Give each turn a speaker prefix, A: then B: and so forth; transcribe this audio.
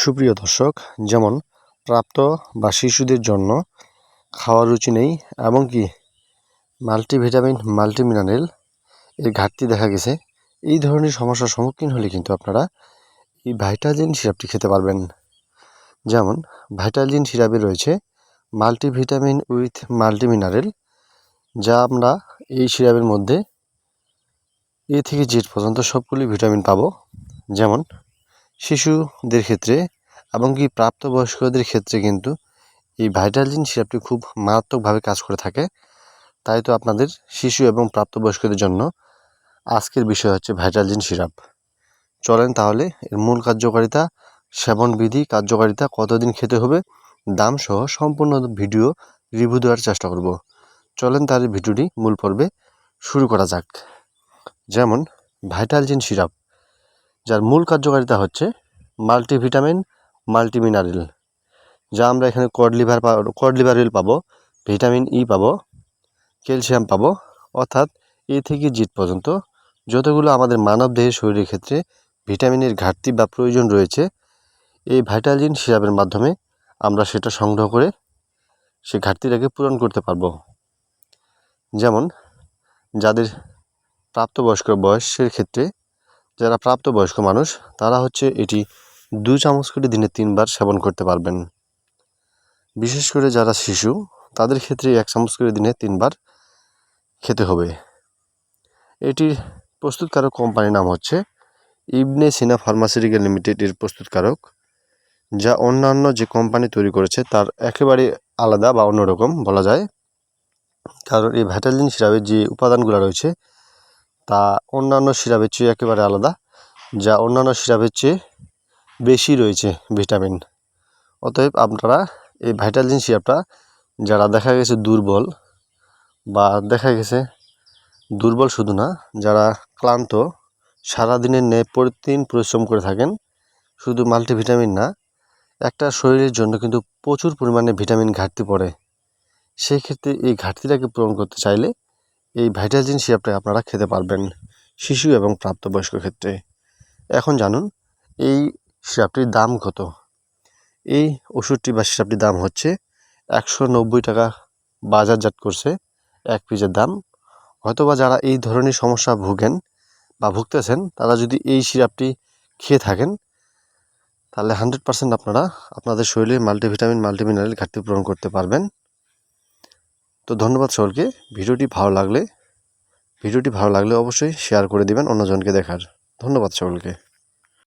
A: সুপ্রিয় দর্শক, যেমন প্রাপ্ত বা শিশুদের জন্য খাওয়ার রুচি নেই, এমনকি মাল্টিভিটামিন মাল্টিমিনারেল এর ঘাটতি দেখা গেছে। এই ধরনের সমস্যার সম্মুখীন হলে কিন্তু আপনারা এই ভাইটাজিন সিরাপটি খেতে পারবেন। যেমন ভাইটাজিন সিরাপে রয়েছে মাল্টিভিটামিন উইথ মাল্টিমিনারেল, যা আমরা এই সিরাপের মধ্যে এ থেকে জেড পর্যন্ত সবগুলি ভিটামিন পাবো। যেমন শিশুদের ক্ষেত্রে এমনকি প্রাপ্তবয়স্কদের ক্ষেত্রে কিন্তু এই ভাইটাজিন সিরাপটি খুব মারাত্মকভাবে কাজ করে থাকে। তাই তো আপনাদের শিশু এবং প্রাপ্তবয়স্কদের জন্য আজকের বিষয় হচ্ছে ভাইটাজিন সিরাপ। চলেন তাহলে এর মূল কার্যকারিতা, সেবনবিধি, কার্যকারিতা, কতদিন খেতে হবে, দাম সহ সম্পূর্ণ ভিডিও রিভিউ দেওয়ার চেষ্টা করব। চলেন তাহলে ভিডিওটি মূল পর্বে শুরু করা যাক। যেমন ভাইটাজিন সিরাপ, যার মূল কার্যকারিতা হচ্ছে মাল্টিভিটামিন মাল্টিমিনারেল, যা আমরা এখানে কড লিভারেল পাবো, ভিটামিন ই পাবো, ক্যালসিয়াম পাবো, অর্থাৎ এ থেকে জেড পর্যন্ত যতগুলো আমাদের মানবদেহের শরীরের ক্ষেত্রে ভিটামিনের ঘাটতি বা প্রয়োজন রয়েছে, এই ভাইটাজিন সিরাপের মাধ্যমে আমরা সেটা সংগ্রহ করে সেই ঘাটতিটাকে পূরণ করতে পারবো। যেমন যাদের প্রাপ্তবয়স্ক বয়সের ক্ষেত্রে, যারা প্রাপ্তবয়স্ক মানুষ, তারা হচ্ছে এটি 2 চামচ করে দিনে 3 বার সেবন করতে পারবেন। বিশেষ করে যারা শিশু, তাদের ক্ষেত্রে 1 চামচ করে দিনে 3 বার খেতে হবে। এটির প্রস্তুতকারক কোম্পানির নাম হচ্ছে ইবনে সিনা ফার্মাসিউটিক্যাল লিমিটেড এর প্রস্তুতকারক, যা অন্যান্য যে কোম্পানি তৈরি করেছে তার একেবারে আলাদা বা অন্যরকম বলা যায়। কারণ এই ভাইটাজিন সিরাপের যে উপাদানগুলো রয়েছে তা অন্যান্য সিরাপের চেয়ে একেবারে আলাদা, যা অন্যান্য সিরাপের চেয়ে বেশি রয়েছে ভিটামিন। অতএব আপনারা এই ভাইটাজিন সিরাপটা যারা দেখা গেছে দুর্বল, বা দেখা গেছে দুর্বল শুধু না, যারা ক্লান্ত, সারাদিনের ন্যায় প্রতিদিন পরিশ্রম করে থাকেন, শুধু মাল্টিভিটামিন না, একটা শরীরের জন্য কিন্তু প্রচুর পরিমাণে ভিটামিন ঘাটতি পড়ে। সেই ক্ষেত্রে এই ঘাটতিটাকে পূরণ করতে চাইলে এই ভাইটাজিন সিরাপটা আপনারা খেতে পারবেন শিশু এবং প্রাপ্তবয়স্ক ক্ষেত্রে। এখন জানুন এই সিরাপটির দাম কত। এই ওষুধটি বা সিরাপটির দাম হচ্ছে 190 টাকা বাজারজাত করছে এক পিসের দাম। হয়তোবা যারা এই ধরনের সমস্যা ভোগেন বা ভুগতেছেন, তারা যদি এই সিরাপটি খেয়ে থাকেন, তাহলে 100% আপনারা আপনাদের শরীরে মাল্টিভিটামিন মাল্টিমিনারেল ঘাটতি পূরণ করতে পারবেন। তো ধন্যবাদ সকলকে। ভিডিওটি ভালো লাগলে অবশ্যই শেয়ার করে দিবেন অন্যজনকে দেখার। ধন্যবাদ সকলকে।